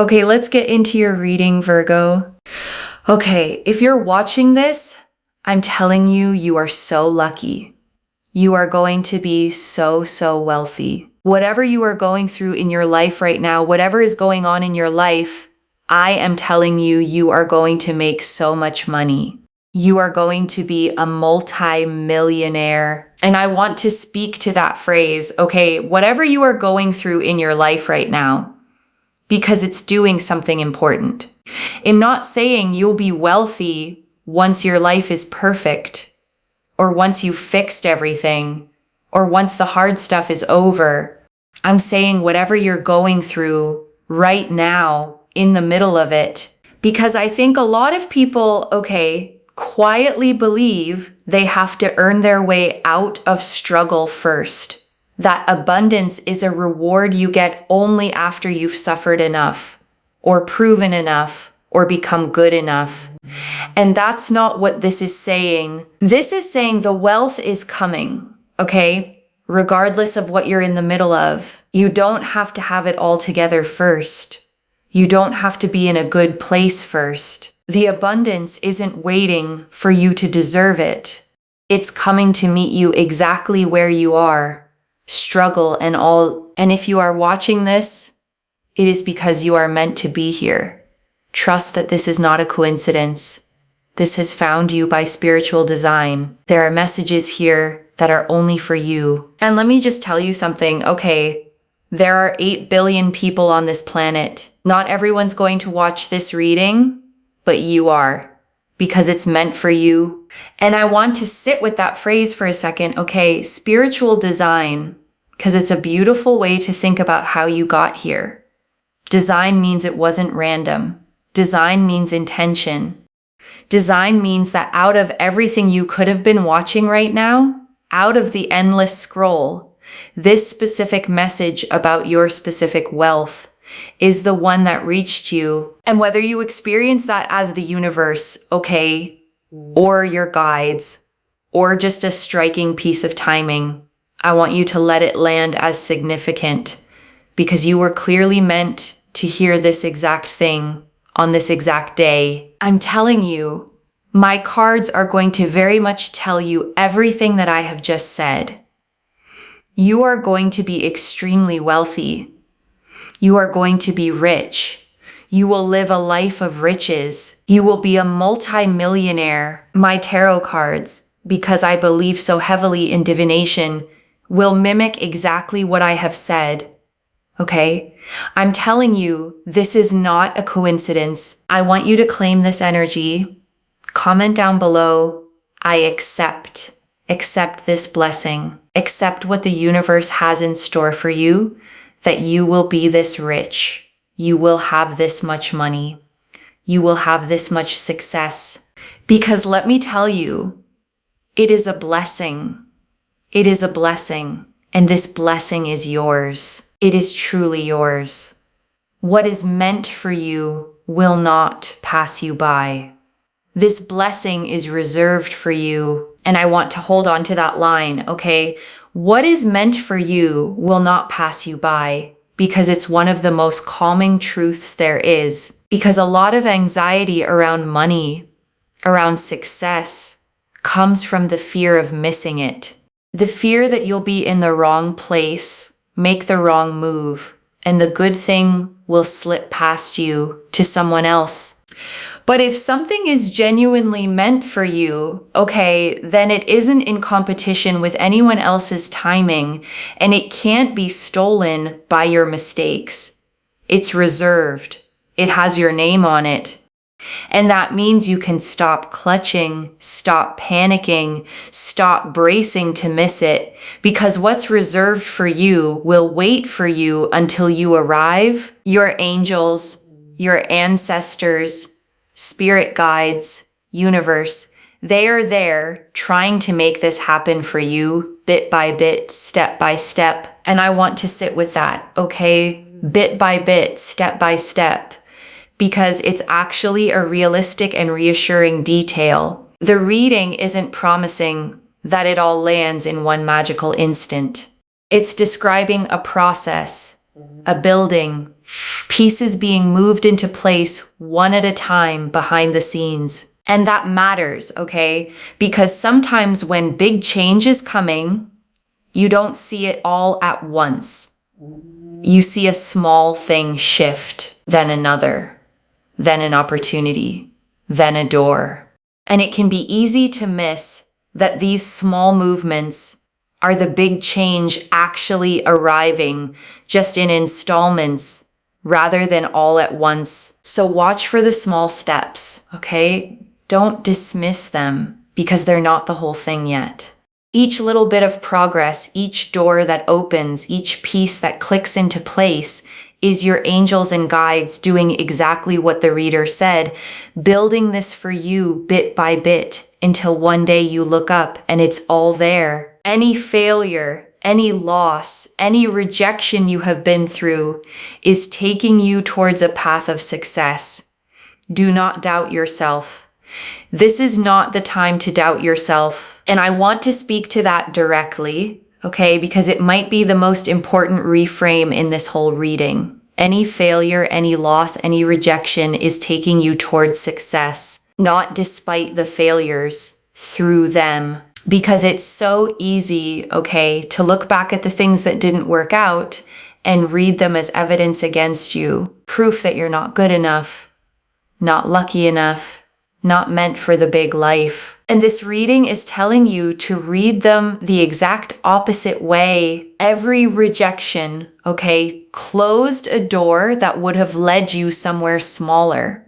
Okay, let's get into your reading, Virgo. Okay, if you're watching this, I'm telling you, you are so lucky. You are going to be so, so wealthy. Whatever you are going through in your life right now, whatever is going on in your life, I am telling you, you are going to make so much money. You are going to be a multi-millionaire. And I want to speak to that phrase, okay, whatever you are going through in your life right now, because it's doing something important. I'm not saying you'll be wealthy once your life is perfect, or once you've fixed everything, or once the hard stuff is over. I'm saying whatever you're going through right now, in the middle of it, because I think a lot of people, okay, quietly believe they have to earn their way out of struggle first. That abundance is a reward you get only after you've suffered enough, or proven enough, or become good enough. And that's not what this is saying. This is saying the wealth is coming, okay? Regardless of what you're in the middle of, you don't have to have it all together first. You don't have to be in a good place first. The abundance isn't waiting for you to deserve it. It's coming to meet you exactly where you are, struggle and all. And if you are watching this, it is because you are meant to be here. Trust that this is not a coincidence. This has found you by spiritual design. There are messages here that are only for you. And let me just tell you something, okay? There are 8 billion people on this planet. Not everyone's going to watch this reading, but you are, because it's meant for you. And I want to sit with that phrase for a second, okay? Spiritual design, because it's a beautiful way to think about how you got here. Design means it wasn't random. Design means intention. Design means that out of everything you could have been watching right now, out of the endless scroll, this specific message about your specific wealth is the one that reached you. And whether you experience that as the universe, okay, or your guides, or just a striking piece of timing, I want you to let it land as significant, because you were clearly meant to hear this exact thing on this exact day. I'm telling you, my cards are going to very much tell you everything that I have just said. You are going to be extremely wealthy. You are going to be rich. You will live a life of riches. You will be a multi-millionaire. My tarot cards, because I believe so heavily in divination, will mimic exactly what I have said. Okay? I'm telling you, this is not a coincidence. I want you to claim this energy. Comment down below, I accept. Accept this blessing. Accept what the universe has in store for you, that you will be this rich. You will have this much money. You will have this much success. Because let me tell you, it is a blessing. It is a blessing. And this blessing is yours. It is truly yours. What is meant for you will not pass you by. This blessing is reserved for you. And I want to hold on to that line, okay? What is meant for you will not pass you by, because it's one of the most calming truths there is. Because a lot of anxiety around money, around success, comes from the fear of missing it. The fear that you'll be in the wrong place, make the wrong move, and the good thing will slip past you to someone else. But if something is genuinely meant for you, okay, then it isn't in competition with anyone else's timing, and it can't be stolen by your mistakes. It's reserved. It has your name on it. And that means you can stop clutching, stop panicking, stop bracing to miss it, because what's reserved for you will wait for you until you arrive. Your angels, your ancestors, spirit guides, universe, they are there trying to make this happen for you bit by bit, step by step. And I want to sit with that, okay? Bit by bit, step by step. Because it's actually a realistic and reassuring detail. The reading isn't promising that it all lands in one magical instant. It's describing a process, a building, pieces being moved into place one at a time behind the scenes. And that matters, okay? Because sometimes when big change is coming, you don't see it all at once. You see a small thing shift, then another, then an opportunity, then a door. And it can be easy to miss that these small movements are the big change actually arriving just in installments rather than all at once. So watch for the small steps, okay? Don't dismiss them because they're not the whole thing yet. Each little bit of progress, each door that opens, each piece that clicks into place is your angels and guides doing exactly what the reader said, building this for you bit by bit until one day you look up and it's all there. Any failure, any loss, any rejection you have been through is taking you towards a path of success. Do not doubt yourself. This is not the time to doubt yourself. And I want to speak to that directly, okay? Because it might be the most important reframe in this whole reading. Any failure, any loss, any rejection is taking you towards success, not despite the failures, through them. Because it's so easy, okay, to look back at the things that didn't work out and read them as evidence against you, proof that you're not good enough, not lucky enough, not meant for the big life. And this reading is telling you to read them the exact opposite way. Every rejection, okay, closed a door that would have led you somewhere smaller.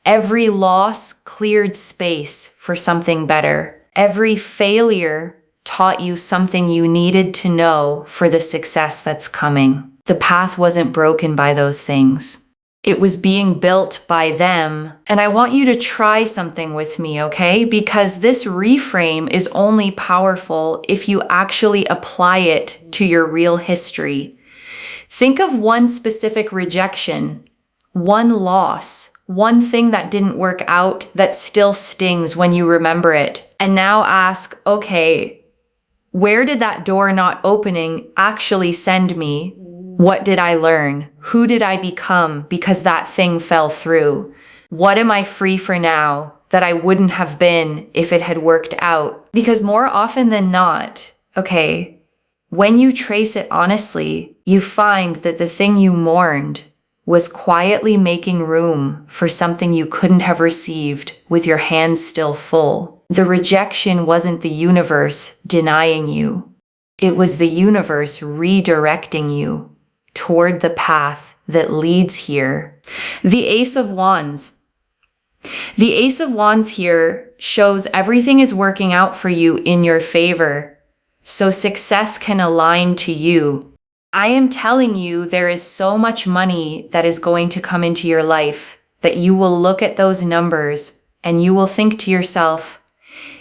Every loss cleared space for something better. Every failure taught you something you needed to know for the success that's coming. The path wasn't broken by those things. It was being built by them. And I want you to try something with me, okay? Because this reframe is only powerful if you actually apply it to your real history. Think of one specific rejection, one loss, one thing that didn't work out that still stings when you remember it. And now ask, okay, where did that door not opening actually send me? What did I learn? Who did I become because that thing fell through? What am I free for now that I wouldn't have been if it had worked out? Because more often than not, okay, when you trace it honestly, you find that the thing you mourned was quietly making room for something you couldn't have received with your hands still full. The rejection wasn't the universe denying you. It was the universe redirecting you toward the path that leads here. The Ace of Wands. The Ace of Wands here shows everything is working out for you in your favor, so success can align to you. I am telling you, there is so much money that is going to come into your life that you will look at those numbers and you will think to yourself,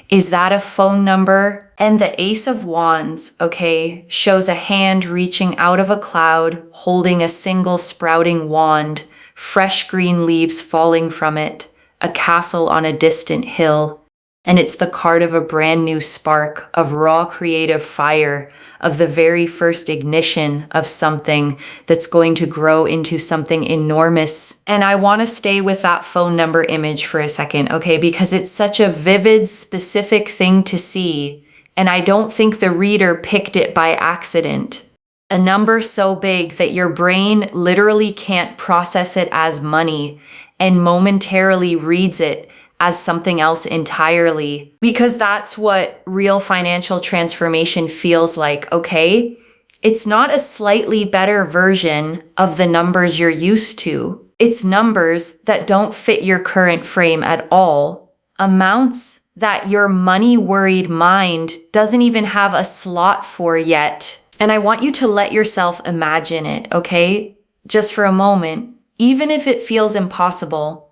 is that a phone number? And the Ace of Wands, okay, shows a hand reaching out of a cloud, holding a single sprouting wand, fresh green leaves falling from it, a castle on a distant hill. And it's the card of a brand new spark, of raw creative fire, of the very first ignition of something that's going to grow into something enormous. And I want to stay with that phone number image for a second, okay? Because it's such a vivid, specific thing to see. And I don't think the reader picked it by accident. A number so big that your brain literally can't process it as money and momentarily reads it as something else entirely, because that's what real financial transformation feels like, okay? It's not a slightly better version of the numbers you're used to. It's numbers that don't fit your current frame at all. Amounts that your money-worried mind doesn't even have a slot for yet. And I want you to let yourself imagine it, okay? Just for a moment, even if it feels impossible.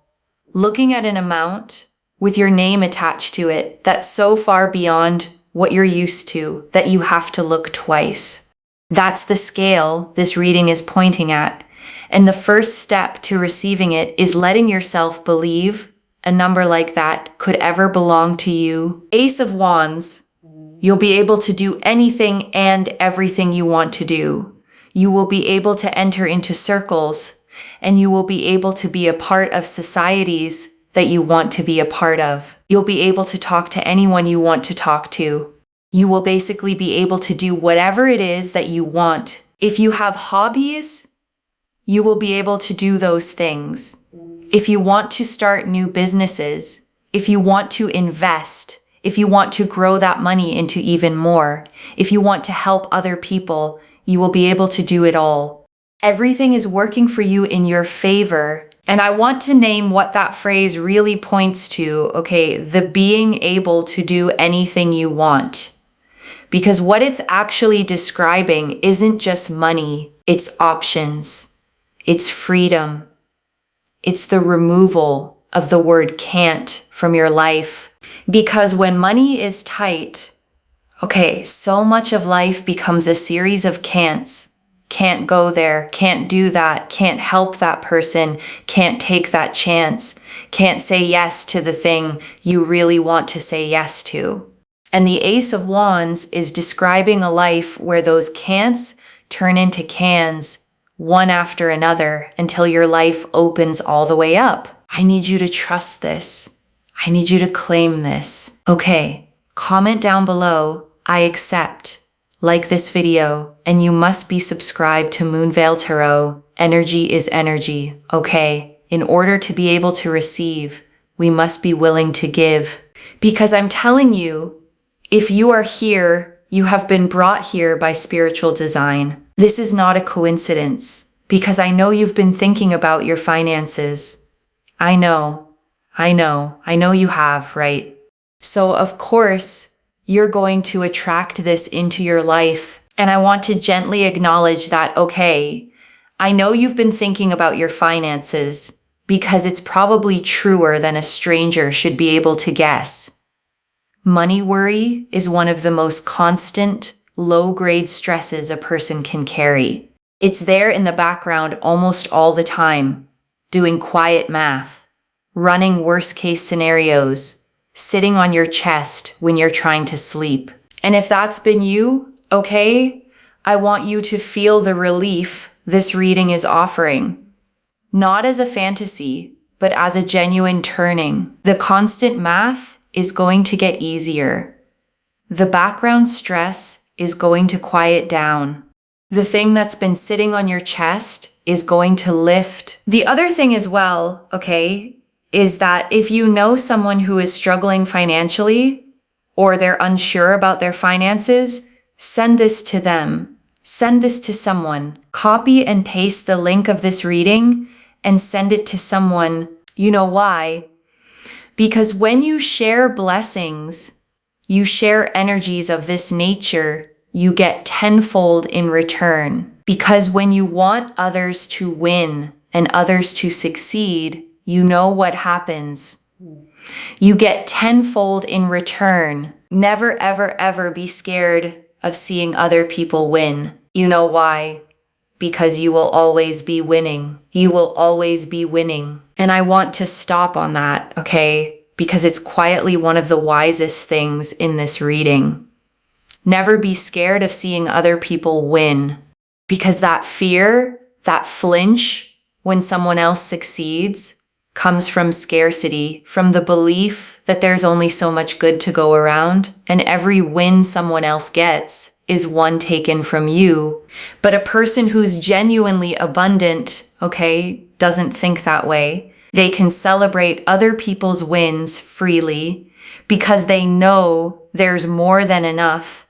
Looking at an amount with your name attached to it that's so far beyond what you're used to that you have to look twice. That's the scale this reading is pointing at. And the first step to receiving it is letting yourself believe a number like that could ever belong to you. Ace of Wands, you'll be able to do anything and everything you want to do. You will be able to enter into circles, and you will be able to be a part of societies that you want to be a part of. You'll be able to talk to anyone you want to talk to. You will basically be able to do whatever it is that you want. If you have hobbies, you will be able to do those things. If you want to start new businesses, if you want to invest, if you want to grow that money into even more, if you want to help other people, you will be able to do it all. Everything is working for you in your favor. And I want to name what that phrase really points to, okay? The being able to do anything you want. Because what it's actually describing isn't just money, it's options, it's freedom, it's the removal of the word can't from your life. Because when money is tight, okay, so much of life becomes a series of can'ts. Can't go there, can't do that, can't help that person, can't take that chance, can't say yes to the thing you really want to say yes to. And the Ace of Wands is describing a life where those can'ts turn into cans, one after another, until your life opens all the way up. I need you to trust this. I need you to claim this. Okay, comment down below, I accept. Like this video, and you must be subscribed to Moonveil Tarot. Energy is energy, okay? In order to be able to receive, we must be willing to give. Because I'm telling you, if you are here, you have been brought here by spiritual design. This is not a coincidence, because I know you've been thinking about your finances. I know you have, right? So of course, you're going to attract this into your life. And I want to gently acknowledge that, okay, I know you've been thinking about your finances because it's probably truer than a stranger should be able to guess. Money worry is one of the most constant, low-grade stresses a person can carry. It's there in the background almost all the time, doing quiet math, running worst-case scenarios, sitting on your chest when you're trying to sleep. And if that's been you, okay, I want you to feel the relief this reading is offering. Not as a fantasy, but as a genuine turning. The constant math is going to get easier. The background stress is going to quiet down. The thing that's been sitting on your chest is going to lift. The other thing as well, okay, is that if you know someone who is struggling financially or they're unsure about their finances, send this to them. Send this to someone. Copy and paste the link of this reading and send it to someone. You know why? Because when you share blessings, you share energies of this nature, you get tenfold in return. Because when you want others to win and others to succeed, you know what happens. You get tenfold in return. Never, ever, ever be scared of seeing other people win. You know why? Because you will always be winning. You will always be winning. And I want to stop on that, okay? Because it's quietly one of the wisest things in this reading. Never be scared of seeing other people win. Because that fear, that flinch when someone else succeeds, comes from scarcity, from the belief that there's only so much good to go around, and every win someone else gets is one taken from you. But a person who's genuinely abundant, okay, doesn't think that way. They can celebrate other people's wins freely because they know there's more than enough,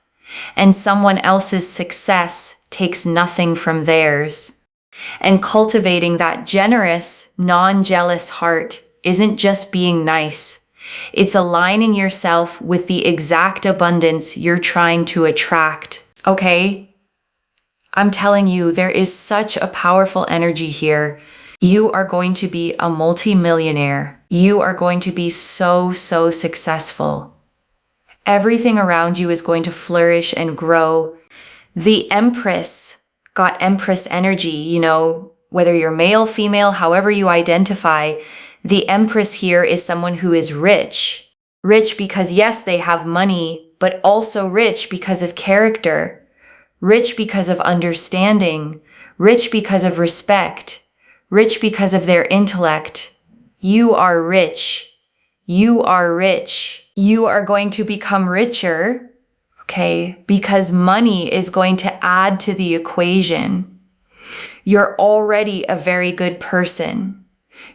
and someone else's success takes nothing from theirs. And cultivating that generous, non-jealous heart isn't just being nice. It's aligning yourself with the exact abundance you're trying to attract. Okay? I'm telling you, there is such a powerful energy here. You are going to be a multi-millionaire. You are going to be so successful. Everything around you is going to flourish and grow. The Empress got Empress energy, you know, whether you're male, female, however you identify, the Empress here is someone who is rich. Rich because yes, they have money, but also rich because of character. rich because of understanding, rich because of respect, rich because of their intellect. You are rich. You are rich. You are going to become richer, okay, because money is going to add to the equation. You're already a very good person.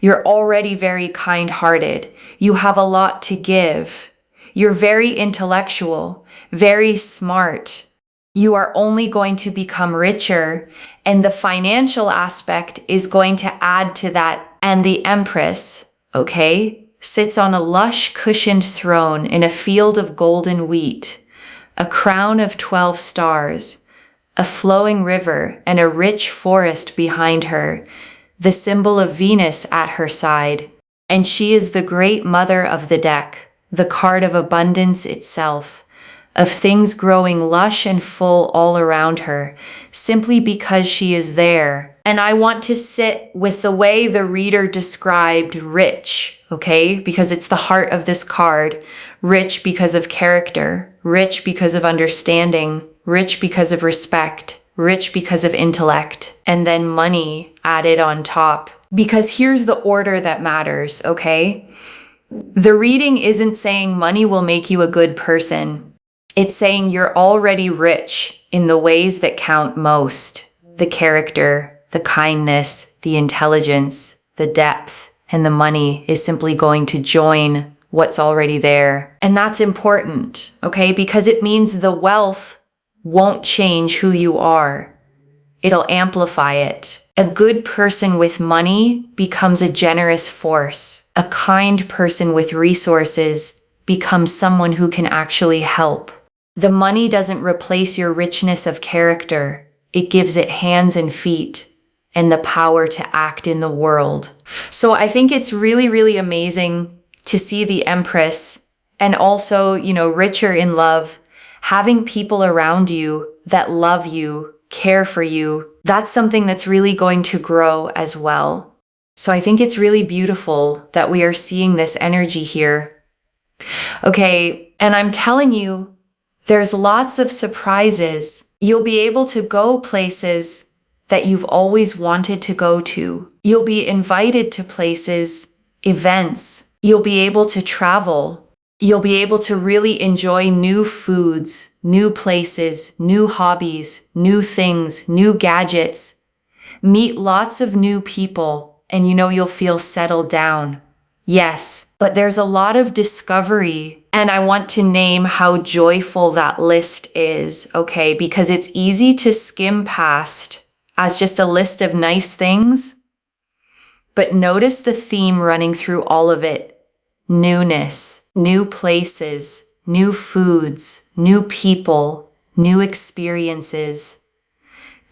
You're already very kind-hearted. You have a lot to give. You're very intellectual, very smart. You are only going to become richer, and the financial aspect is going to add to that. And the Empress, okay, sits on a lush cushioned throne in a field of golden wheat, a crown of 12 stars, a flowing river, and a rich forest behind her, the symbol of Venus at her side. And she is the great mother of the deck, the card of abundance itself, of things growing lush and full all around her, simply because she is there. And I want to sit with the way the reader described rich, okay? Because it's the heart of this card. Rich because of character, rich because of understanding, rich because of respect, rich because of intellect, and then money added on top. Because here's the order that matters, okay? The reading isn't saying money will make you a good person. It's saying you're already rich in the ways that count most. The character, the kindness, the intelligence, the depth, and the money is simply going to join what's already there. And that's important, okay? Because it means the wealth won't change who you are. It'll amplify it. A good person with money becomes a generous force. A kind person with resources becomes someone who can actually help. The money doesn't replace your richness of character. It gives it hands and feet and the power to act in the world. So I think it's really, really amazing to see the Empress and also, richer in love, having people around you that love you, care for you. That's something that's really going to grow as well. So I think it's really beautiful that we are seeing this energy here. Okay, and I'm telling you, there's lots of surprises. You'll be able to go places that you've always wanted to go to. You'll be invited to places, events. You'll be able to travel. You'll be able to really enjoy new foods, new places, new hobbies, new things, new gadgets. Meet lots of new people, and you'll feel settled down. Yes, but there's a lot of discovery, and I want to name how joyful that list is, okay? Because it's easy to skim past as just a list of nice things, but notice the theme running through all of it. Newness, new places, new foods, new people, new experiences,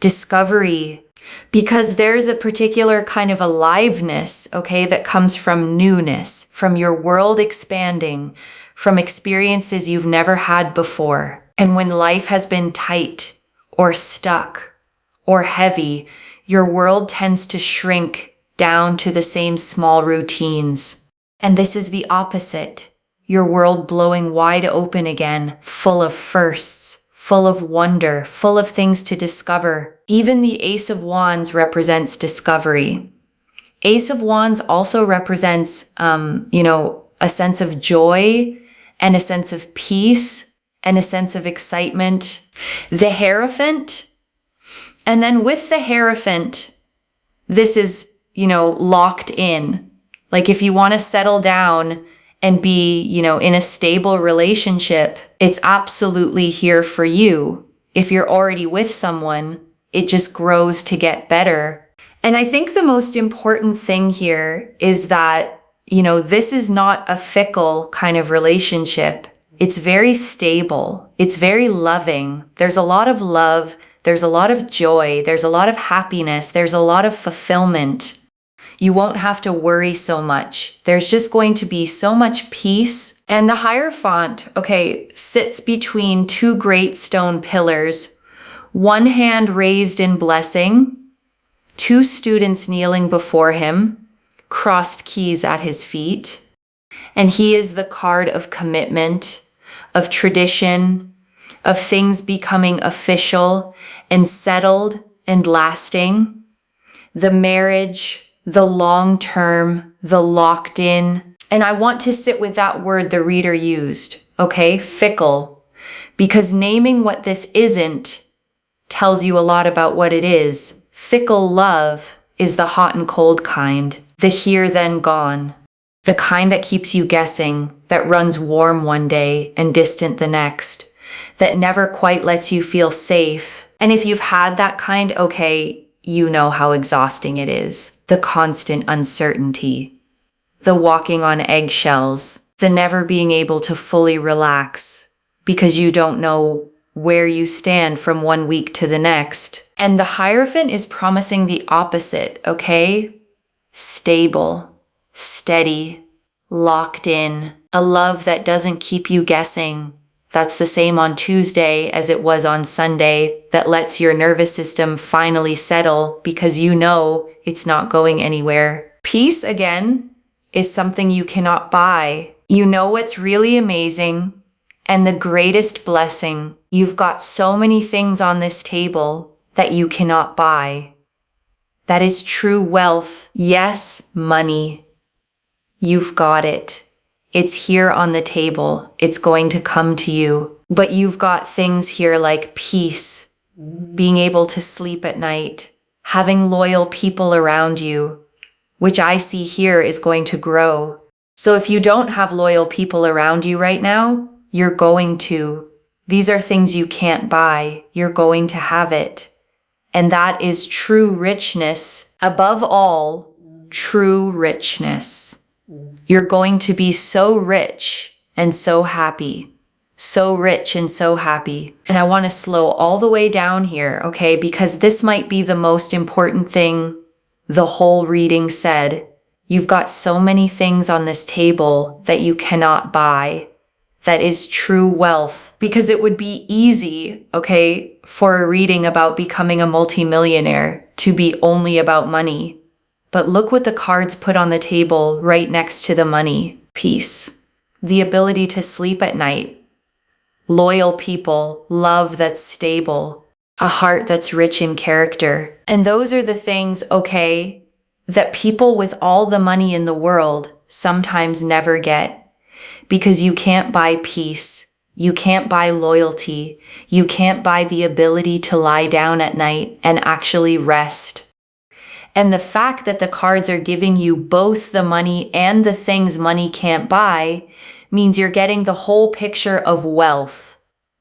discovery, because there's a particular kind of aliveness, okay, that comes from newness, from your world expanding, from experiences you've never had before. And when life has been tight or stuck or heavy, your world tends to shrink down to the same small routines. And this is the opposite. Your world blowing wide open again, full of firsts, full of wonder, full of things to discover. Even the Ace of Wands represents discovery. Ace of Wands also represents, a sense of joy and a sense of peace and a sense of excitement. The Hierophant, and then with the Hierophant, this is, locked in. Like if you want to settle down and be, in a stable relationship, it's absolutely here for you. If you're already with someone, it just grows to get better. And I think the most important thing here is that, this is not a fickle kind of relationship. It's very stable. It's very loving. There's a lot of love. There's a lot of joy. There's a lot of happiness. There's a lot of fulfillment. You won't have to worry so much. There's just going to be so much peace. And the Hierophant, sits between two great stone pillars, one hand raised in blessing, two students kneeling before him, crossed keys at his feet. And he is the card of commitment, of tradition, of things becoming official and settled and lasting. The marriage, the long term, the locked in. And I want to sit with that word the reader used, okay? Fickle. Because naming what this isn't tells you a lot about what it is. Fickle love is the hot and cold kind, the here then gone, the kind that keeps you guessing, that runs warm one day and distant the next, that never quite lets you feel safe. And if you've had that kind, okay, you know how exhausting it is. The constant uncertainty, the walking on eggshells, the never being able to fully relax because you don't know where you stand from one week to the next. And the Hierophant is promising the opposite, okay? Stable, steady, locked in, a love that doesn't keep you guessing. That's the same on Tuesday as it was on Sunday, that lets your nervous system finally settle because you know it's not going anywhere. Peace, again, is something you cannot buy. You know what's really amazing and the greatest blessing. You've got so many things on this table that you cannot buy. That is true wealth. Yes, money. You've got it. It's here on the table. It's going to come to you. But you've got things here like peace, being able to sleep at night, having loyal people around you, which I see here is going to grow. So if you don't have loyal people around you right now, you're going to. These are things you can't buy. You're going to have it. And that is true richness. Above all, true richness. You're going to be so rich and so happy. So rich and so happy. And I want to slow all the way down here, okay? Because this might be the most important thing the whole reading said. You've got so many things on this table that you cannot buy. That is true wealth. Because it would be easy, okay, for a reading about becoming a multimillionaire to be only about money. But look what the cards put on the table right next to the money. Peace. The ability to sleep at night. Loyal people. Love that's stable. A heart that's rich in character. And those are the things, okay, that people with all the money in the world sometimes never get. Because you can't buy peace. You can't buy loyalty. You can't buy the ability to lie down at night and actually rest. And the fact that the cards are giving you both the money and the things money can't buy means you're getting the whole picture of wealth,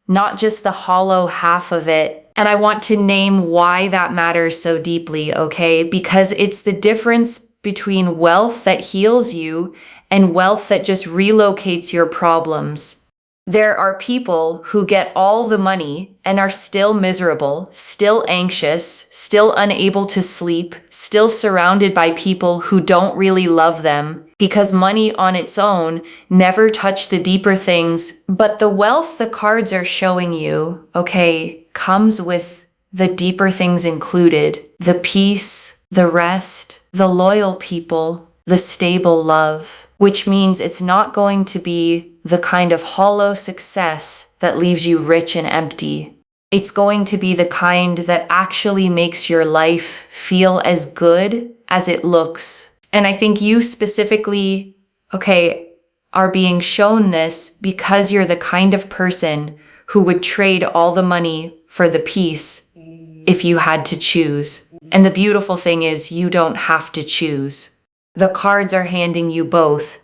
not just the hollow half of it. And I want to name why that matters so deeply, okay? Because it's the difference between wealth that heals you and wealth that just relocates your problems. There are people who get all the money and are still miserable, still anxious, still unable to sleep, still surrounded by people who don't really love them because money on its own never touched the deeper things. But the wealth the cards are showing you, okay, comes with the deeper things included. The peace, the rest, the loyal people, the stable love, which means it's not going to be the kind of hollow success that leaves you rich and empty. It's going to be the kind that actually makes your life feel as good as it looks. And I think you specifically, okay, are being shown this because you're the kind of person who would trade all the money for the peace if you had to choose. And the beautiful thing is you don't have to choose. The cards are handing you both,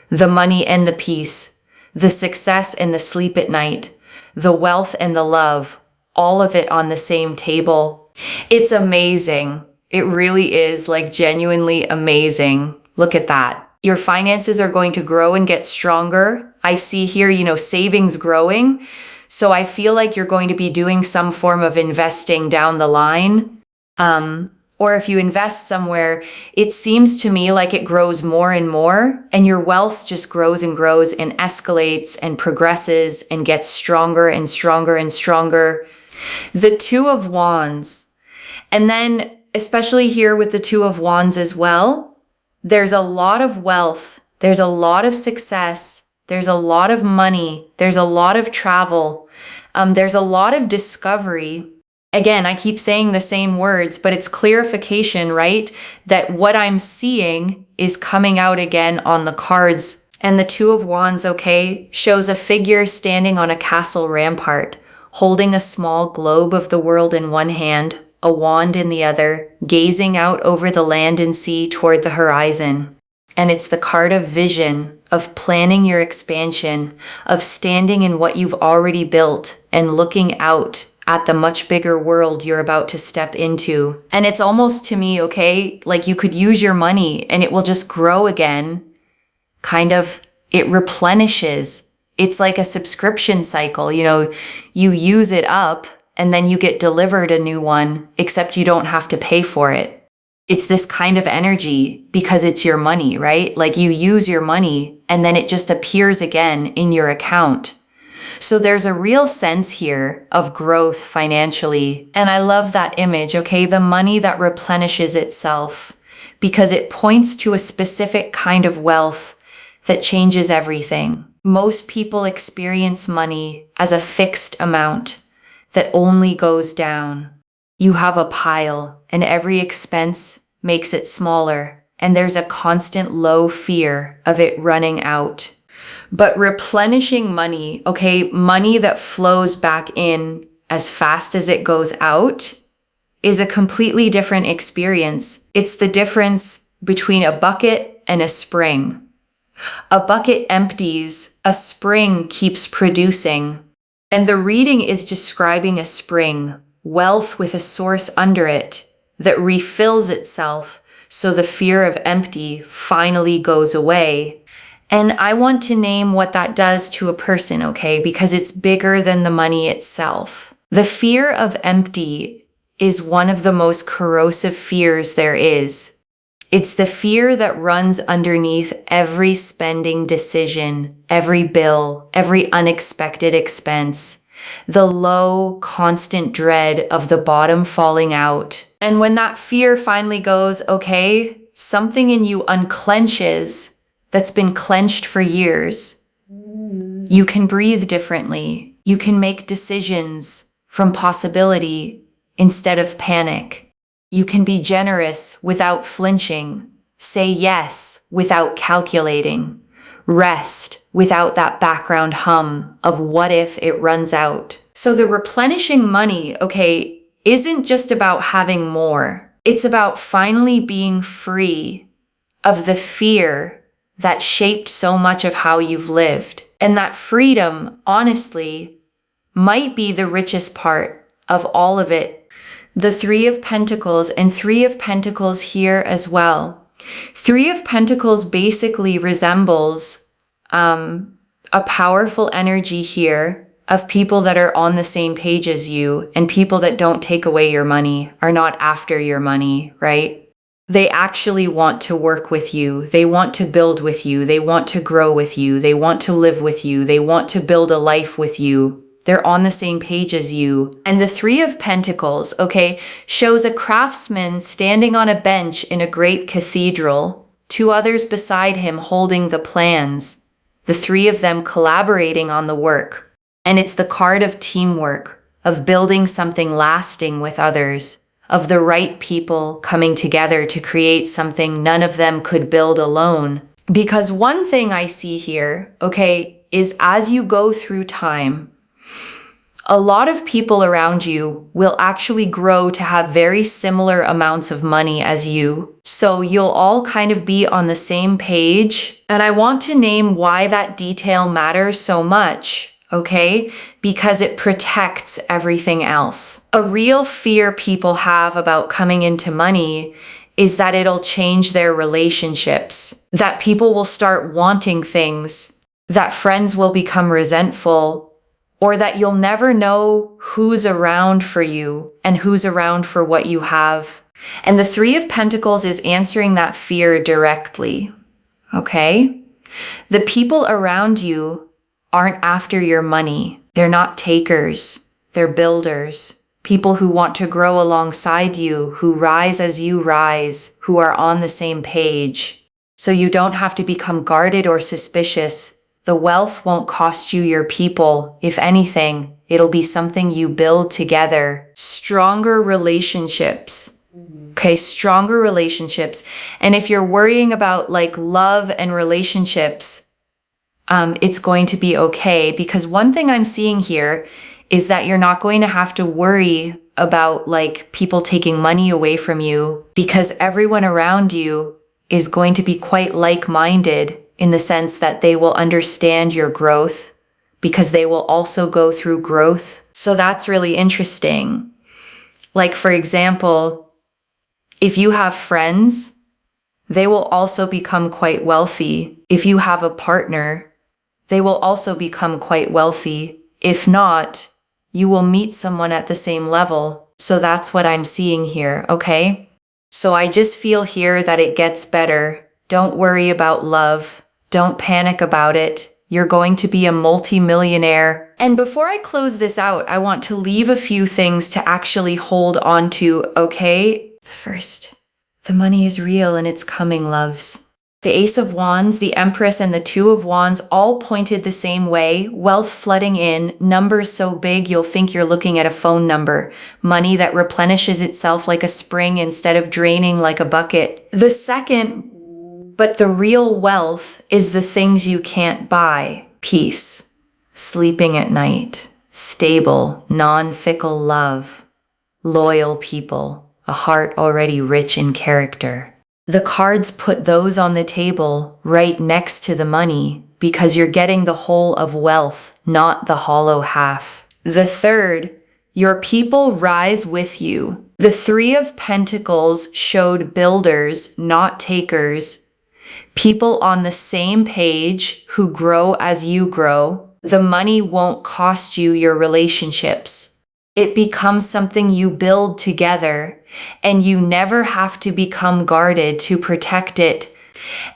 the money and the peace, the success and the sleep at night, the wealth and the love, all of it on the same table. It's amazing. It really is, like, genuinely amazing. Look at that. Your finances are going to grow and get stronger. I see here, savings growing. So I feel like you're going to be doing some form of investing down the line. Or if you invest somewhere, it seems to me like it grows more and more, and your wealth just grows and grows and escalates and progresses and gets stronger and stronger and stronger. The Two of Wands. And then, especially here with the Two of Wands as well, there's a lot of wealth. There's a lot of success. There's a lot of money. There's a lot of travel. There's a lot of discovery. Again, I keep saying the same words, but it's clarification, right? That what I'm seeing is coming out again on the cards. And the Two of Wands, okay, shows a figure standing on a castle rampart, holding a small globe of the world in one hand, a wand in the other, gazing out over the land and sea toward the horizon. And it's the card of vision, of planning your expansion, of standing in what you've already built and looking out at the much bigger world you're about to step into. And it's almost to me, okay, like you could use your money and it will just grow again. Kind of, it replenishes. It's like a subscription cycle. You use it up and then you get delivered a new one, except you don't have to pay for it. It's this kind of energy because it's your money, right? Like you use your money and then it just appears again in your account. So there's a real sense here of growth financially. And I love that image, okay? The money that replenishes itself, because it points to a specific kind of wealth that changes everything. Most people experience money as a fixed amount that only goes down. You have a pile and every expense makes it smaller, and there's a constant low fear of it running out. But replenishing money, okay, money that flows back in as fast as it goes out, is a completely different experience. It's the difference between a bucket and a spring. A bucket empties, a spring keeps producing. And the reading is describing a spring, wealth with a source under it, that refills itself so the fear of empty finally goes away. And I want to name what that does to a person, okay? Because it's bigger than the money itself. The fear of empty is one of the most corrosive fears there is. It's the fear that runs underneath every spending decision, every bill, every unexpected expense. The low, constant dread of the bottom falling out. And when that fear finally goes, okay, something in you unclenches that's been clenched for years. You can breathe differently. You can make decisions from possibility instead of panic. You can be generous without flinching. Say yes without calculating. Rest without that background hum of what if it runs out. So the replenishing money, okay, isn't just about having more. It's about finally being free of the fear that shaped so much of how you've lived. And that freedom, honestly, might be the richest part of all of it. The Three of Pentacles, and Three of Pentacles here as well. Three of Pentacles basically resembles a powerful energy here of people that are on the same page as you, and people that don't take away your money, are not after your money, right? They actually want to work with you. They want to build with you. They want to grow with you. They want to live with you. They want to build a life with you. They're on the same page as you. And the Three of Pentacles, okay, shows a craftsman standing on a bench in a great cathedral, two others beside him holding the plans, the three of them collaborating on the work. And it's the card of teamwork, of building something lasting with others, of the right people coming together to create something none of them could build alone. Because one thing I see here, okay, is as you go through time, a lot of people around you will actually grow to have very similar amounts of money as you. So you'll all kind of be on the same page. And I want to name why that detail matters so much. Okay? Because it protects everything else. A real fear people have about coming into money is that it'll change their relationships, that people will start wanting things, that friends will become resentful, or that you'll never know who's around for you and who's around for what you have. And the Three of Pentacles is answering that fear directly. Okay? The people around you aren't after your money. They're not takers. They're builders. People who want to grow alongside you, who rise as you rise, who are on the same page. So you don't have to become guarded or suspicious The wealth won't cost you your people. If anything, it'll be something you build together. Stronger relationships. Okay, stronger relationships. And if you're worrying about like love and relationships, it's going to be okay, because one thing I'm seeing here is that you're not going to have to worry about like people taking money away from you, because everyone around you is going to be quite like-minded in the sense that they will understand your growth because they will also go through growth. So that's really interesting. Like, for example, if you have friends, they will also become quite wealthy. If you have a partner, they will also become quite wealthy. If not, you will meet someone at the same level. So that's what I'm seeing here, okay? So I just feel here that it gets better. Don't worry about love. Don't panic about it. You're going to be a multi-millionaire. And before I close this out, I want to leave a few things to actually hold on to, okay? First, the money is real and it's coming, loves. The Ace of Wands, the Empress, and the Two of Wands all pointed the same way. Wealth flooding in, numbers so big you'll think you're looking at a phone number. Money that replenishes itself like a spring instead of draining like a bucket. The second, but the real wealth, is the things you can't buy. Peace, sleeping at night, stable, non-fickle love, loyal people, a heart already rich in character. The cards put those on the table right next to the money because you're getting the whole of wealth, not the hollow half. The third, your people rise with you. The Three of Pentacles showed builders, not takers. People on the same page who grow as you grow. The money won't cost you your relationships. It becomes something you build together, and you never have to become guarded to protect it.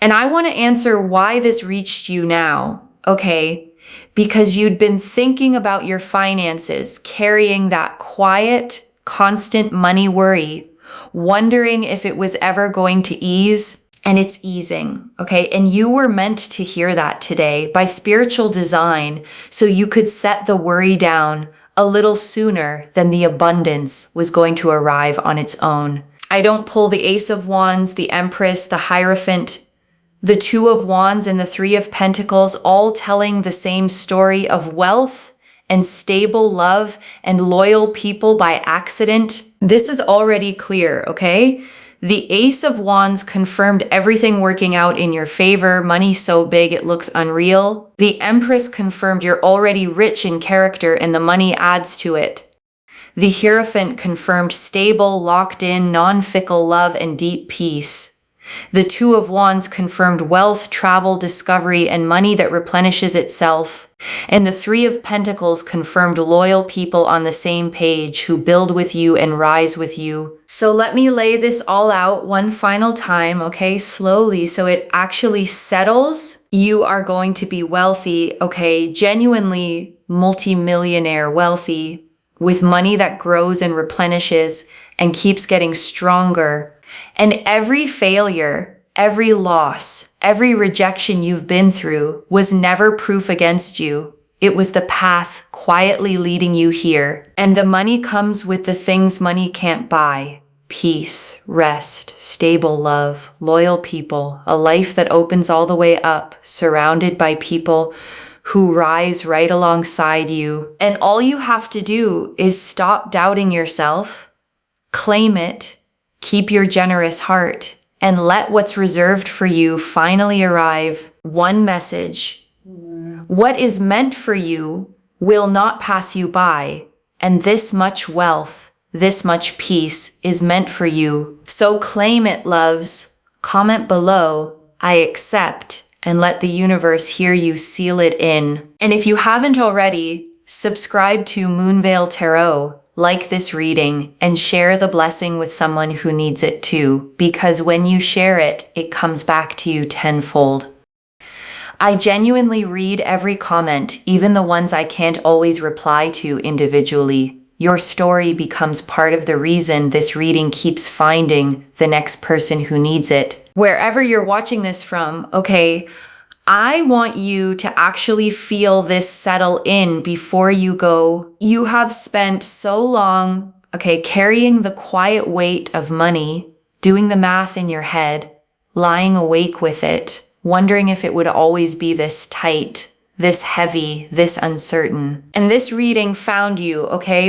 And I want to answer why this reached you now, okay? Because you'd been thinking about your finances, carrying that quiet, constant money worry, wondering if it was ever going to ease, and it's easing, okay? And you were meant to hear that today by spiritual design, so you could set the worry down a little sooner than the abundance was going to arrive on its own. I don't pull the Ace of Wands, the Empress, the Hierophant, the Two of Wands, and the Three of Pentacles, all telling the same story of wealth and stable love and loyal people by accident. This is already clear, okay? The Ace of Wands confirmed everything working out in your favor, money so big it looks unreal. The Empress confirmed you're already rich in character and the money adds to it. The Hierophant confirmed stable, locked in, non-fickle love and deep peace. The Two of Wands confirmed wealth, travel, discovery, and money that replenishes itself. And the Three of Pentacles confirmed loyal people on the same page who build with you and rise with you. So let me lay this all out one final time, okay, slowly, so it actually settles. You are going to be wealthy, okay, genuinely multi-millionaire wealthy, with money that grows and replenishes and keeps getting stronger. And every failure, every loss, every rejection you've been through was never proof against you. It was the path quietly leading you here. And the money comes with the things money can't buy. Peace, rest, stable love, loyal people, a life that opens all the way up, surrounded by people who rise right alongside you. And all you have to do is stop doubting yourself, claim it, keep your generous heart, and let what's reserved for you finally arrive. One message. What is meant for you will not pass you by, and this much wealth, this much peace is meant for you. So claim it, loves. Comment below, I accept, and let the universe hear you seal it in. And if you haven't already, subscribe to Moonveil Tarot. Like this reading and share the blessing with someone who needs it too, because when you share it, it comes back to you tenfold. I genuinely read every comment, even the ones I can't always reply to individually. Your story becomes part of the reason this reading keeps finding the next person who needs it. Wherever you're watching this from, okay, I want you to actually feel this settle in before you go. You have spent so long, carrying the quiet weight of money, doing the math in your head, lying awake with it, wondering if it would always be this tight, this heavy, this uncertain. And this reading found you,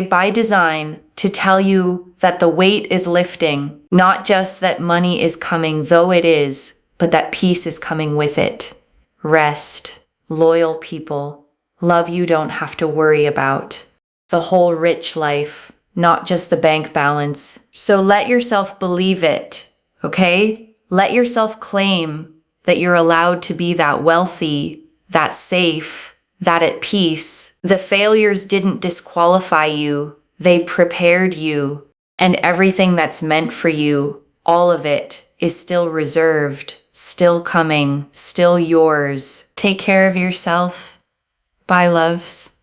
by design, to tell you that the weight is lifting, not just that money is coming, though it is, but that peace is coming with it. Rest, loyal people, love you don't have to worry about. The whole rich life, not just the bank balance. So let yourself believe it, okay? Let yourself claim that you're allowed to be that wealthy, that safe, that at peace. The failures didn't disqualify you. They prepared you. And everything that's meant for you, all of it, is still reserved, still coming, still yours. Take care of yourself. Bye, loves.